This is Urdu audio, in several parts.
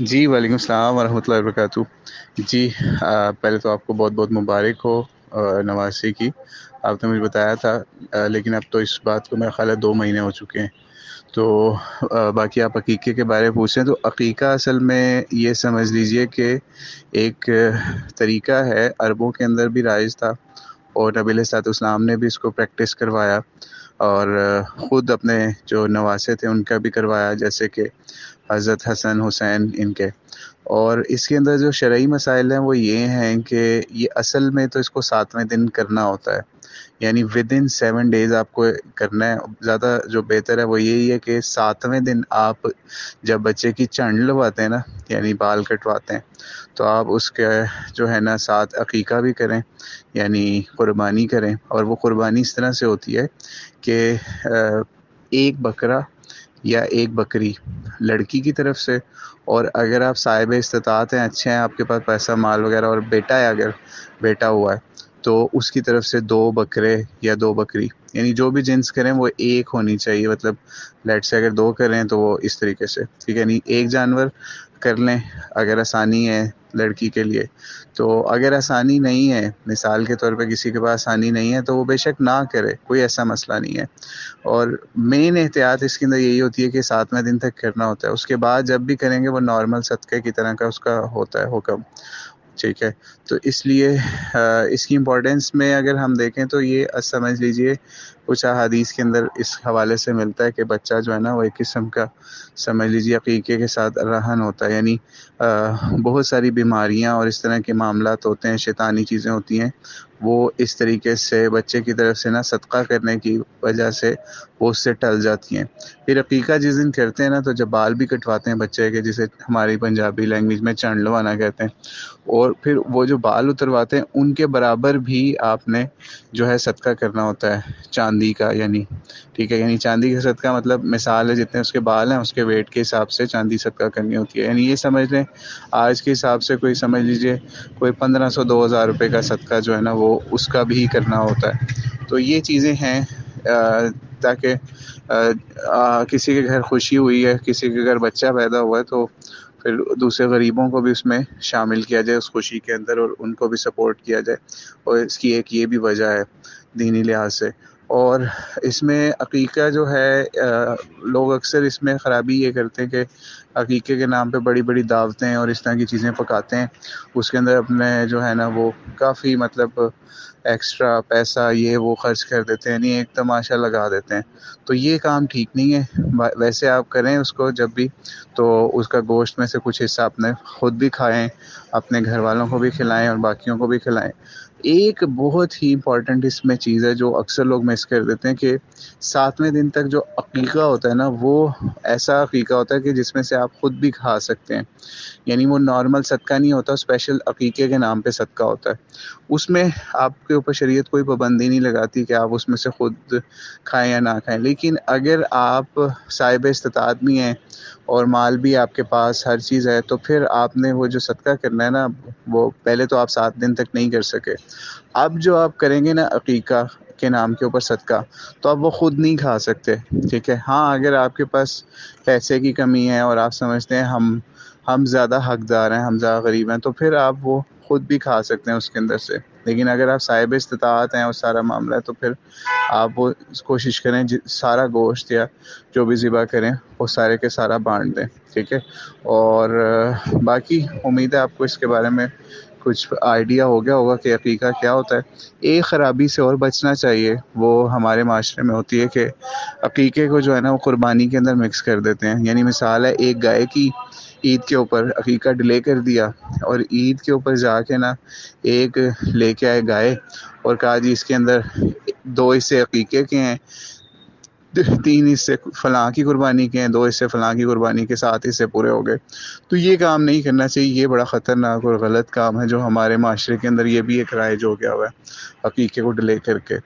جی وعلیکم السلام ورحمۃ اللہ وبرکاتہ۔ جی پہلے تو آپ کو بہت بہت مبارک ہو نوازی کی۔ آپ نے مجھے بتایا تھا، لیکن اب تو اس بات کو میرا خیال ہے 2 مہینے ہو چکے ہیں۔ تو باقی آپ عقیقے کے بارے میں پوچھیں تو عقیقہ اصل میں یہ سمجھ لیجئے کہ ایک طریقہ ہے، عربوں کے اندر بھی رائج تھا، اور نبی علیہ الصلوۃ والسلام نے بھی اس کو پریکٹس کروایا، اور خود اپنے جو نواسے تھے ان کا بھی کروایا، جیسے کہ حضرت حسن حسین ان کے۔ اور اس کے اندر جو شرعی مسائل ہیں وہ یہ ہیں کہ یہ اصل میں تو اس کو 7ویں دن کرنا ہوتا ہے، یعنی ود ان 7 days آپ کو کرنا ہے۔ زیادہ جو بہتر ہے وہ یہی ہے کہ 7ویں دن آپ جب بچے کی چنڈ لگواتے ہیں نا، یعنی بال کٹواتے ہیں، تو آپ اس کے جو ہے نا ساتھ عقیقہ بھی کریں، یعنی قربانی کریں۔ اور وہ قربانی اس طرح سے ہوتی ہے کہ ایک بکرا یا ایک بکری لڑکی کی طرف سے، اور اگر آپ صاحب استطاعت ہیں، اچھے ہیں، آپ کے پاس پیسہ مال وغیرہ اور بیٹا ہے، اگر بیٹا ہوا ہے تو اس کی طرف سے 2 بکرے یا 2 بکری، یعنی جو بھی جنس کریں وہ ایک ہونی چاہیے۔ مطلب لیٹ سے اگر 2 کریں تو وہ اس طریقے سے، ٹھیک ہے، یعنی ایک جانور کر لیں اگر آسانی ہے لڑکی کے لیے۔ تو اگر آسانی نہیں ہے، مثال کے طور پہ کسی کے پاس آسانی نہیں ہے، تو وہ بے شک نہ کرے، کوئی ایسا مسئلہ نہیں ہے۔ اور مین احتیاط اس کے اندر یہی ہوتی ہے کہ 7ویں دن تک کرنا ہوتا ہے، اس کے بعد جب بھی کریں گے وہ نارمل صدقے کی طرح کا اس کا ہوتا ہے حکم، ٹھیک ہے۔ تو اس لیے اس کی امپورٹنس میں اگر ہم دیکھیں تو یہ سمجھ لیجئے کچھ احادیث کے اندر اس حوالے سے ملتا ہے کہ بچہ جو ہے نا وہ ایک قسم کا سمجھ لیجئے عقیقے کے ساتھ رہن ہوتا ہے، یعنی بہت ساری بیماریاں اور اس طرح کے معاملات ہوتے ہیں، شیطانی چیزیں ہوتی ہیں، وہ اس طریقے سے بچے کی طرف سے نا صدقہ کرنے کی وجہ سے وہ اس سے ٹل جاتی ہیں۔ پھر عقیقہ جس دن کرتے ہیں نا تو جب بال بھی کٹواتے ہیں بچے کے، جسے ہماری پنجابی لینگویج میں چنڈ لوانا کہتے ہیں، اور پھر وہ جو بال اترواتے ہیں ان کے برابر بھی آپ نے جو ہے صدقہ کرنا ہوتا ہے چاندی کا، یعنی ٹھیک ہے، یعنی چاندی کا صدقہ مطلب مثال ہے جتنے اس کے بال ہیں اس کے ویٹ کے حساب سے چاندی صدقہ کرنی ہوتی ہے، یعنی یہ سمجھ لیں آج کے حساب سے کوئی سمجھ لیجئے کوئی 1500 2000 روپے کا صدقہ جو ہے نا وہ اس کا بھی کرنا ہوتا ہے۔ تو یہ چیزیں ہیں تاکہ کسی کے گھر خوشی ہوئی ہے، کسی کے گھر بچہ پیدا ہوا ہے، تو پھر دوسرے غریبوں کو بھی اس میں شامل کیا جائے اس خوشی کے اندر، اور ان کو بھی سپورٹ کیا جائے، اور اس کی ایک یہ بھی وجہ ہے دینی لحاظ سے۔ اور اس میں عقیقہ جو ہے لوگ اکثر اس میں خرابی یہ کرتے ہیں کہ عقیقے کے نام پہ بڑی بڑی دعوتیں اور اس طرح کی چیزیں پکاتے ہیں، اس کے اندر اپنے جو ہے نا وہ کافی مطلب ایکسٹرا پیسہ یہ وہ خرچ کر دیتے ہیں، یعنی ایک تماشا لگا دیتے ہیں۔ تو یہ کام ٹھیک نہیں ہے۔ ویسے آپ کریں اس کو جب بھی، تو اس کا گوشت میں سے کچھ حصہ اپنے خود بھی کھائیں، اپنے گھر والوں کو بھی کھلائیں اور باقیوں کو بھی کھلائیں۔ ایک بہت ہی امپورٹنٹ اس میں چیز ہے جو اکثر لوگ مس کر دیتے ہیں کہ 7ویں دن تک جو عقیقہ ہوتا ہے نا وہ ایسا عقیقہ ہوتا ہے کہ جس میں سے آپ خود بھی کھا سکتے ہیں، یعنی وہ نارمل صدقہ نہیں ہوتا، اسپیشل عقیقے کے نام پہ صدقہ ہوتا ہے۔ اس میں آپ کے اوپر شریعت کوئی پابندی نہیں لگاتی کہ آپ اس میں سے خود کھائیں یا نہ کھائیں، لیکن اگر آپ صاحب استطاعت بھی ہیں اور مال بھی آپ کے پاس ہر چیز ہے، تو پھر آپ نے وہ جو صدقہ کرنا ہے نا، وہ پہلے تو آپ 7 دن تک نہیں کر سکے، اب جو آپ کریں گے نا عقیقہ کے نام کے اوپر صدقہ، تو آپ وہ خود نہیں کھا سکتے، ٹھیک ہے۔ ہاں اگر آپ کے پاس پیسے کی کمی ہے اور آپ سمجھتے ہیں ہم زیادہ حقدار ہیں، ہم زیادہ غریب ہیں، تو پھر آپ وہ خود بھی کھا سکتے ہیں اس کے اندر سے، لیکن اگر آپ صاحب استطاعت ہیں اور سارا معاملہ ہے تو پھر آپ وہ کوشش کریں سارا گوشت یا جو بھی ذبح کریں وہ سارے کے سارا بانٹ دیں، ٹھیک ہے۔ اور باقی امید ہے آپ کو اس کے بارے میں کچھ آئیڈیا ہو گیا ہوگا کہ عقیقہ کیا ہوتا ہے۔ ایک خرابی سے اور بچنا چاہیے، وہ ہمارے معاشرے میں ہوتی ہے کہ عقیقے کو جو ہے نا وہ قربانی کے اندر مکس کر دیتے ہیں، یعنی مثال ہے ایک گائے کی عید کے اوپر عقیقہ ڈیلے کر دیا، اور عید کے اوپر جا کے نا ایک لے کے آئے گائے اور کہا جی اس کے اندر 2 حصے عقیقے کے ہیں، 3 حصے فلاں کی قربانی کے ہیں، 2 حصے فلاں کی قربانی کے، 7 حصے پورے ہو گئے۔ تو یہ کام نہیں کرنا چاہیے، یہ بڑا خطرناک اور غلط کام ہے جو ہمارے معاشرے کے اندر یہ بھی ایک رائج ہو گیا ہوا ہے عقیقے کو ڈیلے کر کے۔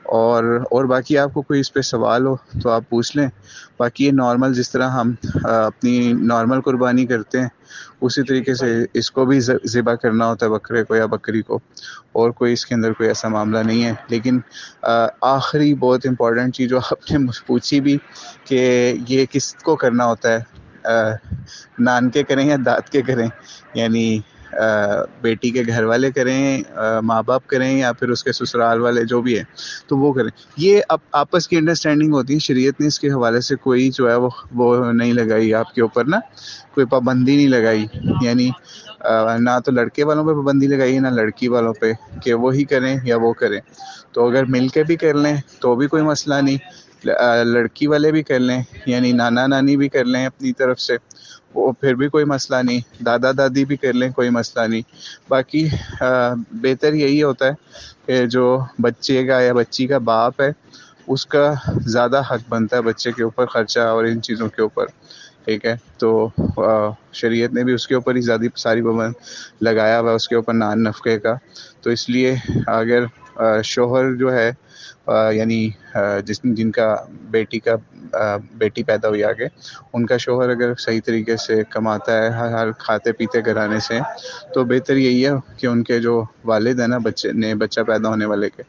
اور باقی آپ کو کوئی اس پہ سوال ہو تو آپ پوچھ لیں۔ باقی یہ نارمل جس طرح ہم اپنی نارمل قربانی کرتے ہیں اسی طریقے سے اس کو بھی ذبح کرنا ہوتا ہے، بکرے کو یا بکری کو، اور کوئی اس کے اندر کوئی ایسا معاملہ نہیں ہے۔ لیکن آخری بہت امپورٹنٹ چیز جو آپ نے مجھ پوچھی بھی کہ یہ کس کو کرنا ہوتا ہے، نان کے کریں یا داد کے کریں، یعنی بیٹی کے گھر والے کریں، ماں باپ کریں، یا پھر اس کے سسرال والے جو بھی ہیں تو وہ کریں. یہ اب آپس کی انڈرسٹینڈنگ ہوتی ہے. شریعت نے اس کے حوالے سے کوئی جو ہے وہ نہیں لگائی آپ کے اوپر نا، کوئی پابندی نہیں لگائی. یعنی نہ تو لڑکے والوں پہ پابندی لگائی ہے نہ لڑکی والوں پہ کہ وہی کریں یا وہ کریں. تو اگر مل کے بھی کر لیں تو بھی کوئی مسئلہ نہیں، لڑکی والے بھی کر لیں، یعنی نانا نانی بھی کر لیں اپنی طرف سے، وہ پھر بھی کوئی مسئلہ نہیں. دادا دادی بھی کر لیں، کوئی مسئلہ نہیں. باقی بہتر یہی ہوتا ہے کہ جو بچے کا یا بچی کا باپ ہے اس کا زیادہ حق بنتا ہے بچے کے اوپر خرچہ اور ان چیزوں کے اوپر. ٹھیک ہے، تو شریعت نے بھی اس کے اوپر ہی زیادہ ساری پابند لگایا ہوا ہے اس کے اوپر نان نفقے کا. تو اس لیے اگر شوہر جو ہے یعنی جن کا بیٹی پیدا ہوئی آگے، ان کا شوہر اگر صحیح طریقے سے کماتا ہے ہر کھاتے پیتے گھرانے سے، تو بہتر یہی ہے کہ ان کے جو والد ہیں نا بچہ پیدا ہونے والے کے،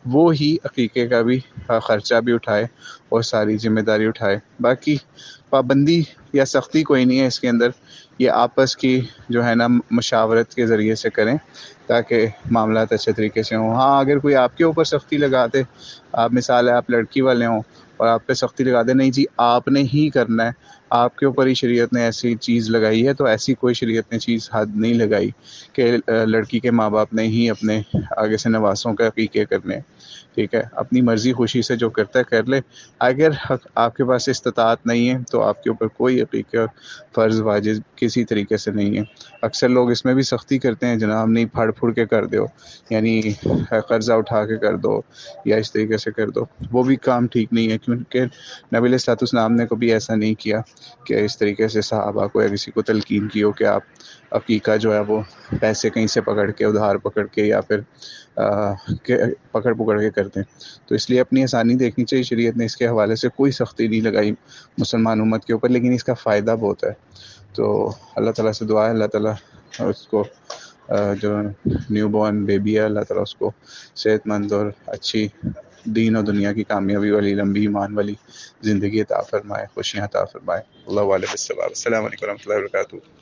وہ ہی عقیقے کا بھی خرچہ بھی اٹھائے اور ساری ذمہ داری اٹھائے. باقی پابندی یا سختی کوئی نہیں ہے اس کے اندر. یہ آپس کی جو ہے نا مشاورت کے ذریعے سے کریں تاکہ معاملات اچھے طریقے سے ہوں. ہاں اگر کوئی آپ کے اوپر سختی لگا دے، آپ مثال ہے آپ لڑکی والے ہوں اور آپ پہ سختی لگا دے، نہیں جی آپ نے ہی کرنا ہے، آپ کے اوپر ہی شریعت نے ایسی چیز لگائی ہے، تو ایسی کوئی شریعت نے چیز حد نہیں لگائی کہ لڑکی کے ماں باپ نے ہی اپنے آگے سے نواسوں کا عقیقے کرنے. ٹھیک ہے، اپنی مرضی خوشی سے جو کرتا ہے کر لے. اگر آپ کے پاس استطاعت نہیں ہے تو آپ کے اوپر کوئی عقیقہ فرض واجب کسی طریقے سے نہیں ہے. اکثر لوگ اس میں بھی سختی کرتے ہیں، جناب نہیں پھاڑ پھوڑ کے کر دو، یعنی قرضہ اٹھا کے کر دو یا اس طریقے سے کر دو. وہ بھی کام ٹھیک نہیں ہے، کیونکہ نبی علیہ الصلوۃ والسلام نے کبھی ایسا نہیں کیا کہ اس طریقے سے صحابہ کو یا کسی کو تلقین کی ہو کہ آپ عقیقہ جو ہے وہ پیسے کہیں سے پکڑ کے ادھار پکڑ کے یا پھر پکڑ پکڑ کے کرتے ہیں. تو اس لیے اپنی آسانی دیکھنی چاہیے. شریعت نے اس کے حوالے سے کوئی سختی نہیں لگائی مسلمان امت کے اوپر، لیکن اس کا فائدہ بہت ہے. تو اللہ تعالیٰ سے دعا ہے اللہ تعالیٰ اس کو جو نیو بورن بیبی ہے اللہ تعالیٰ اس کو صحت مند اور اچھی دین اور دنیا کی کامیابی والی لمبی ایمان والی زندگی عطا فرمائے، خوشیاں عطا فرمائے. اللہ علیہ وسلم. السلام علیکم ورحمۃ اللہ وبرکاتہ.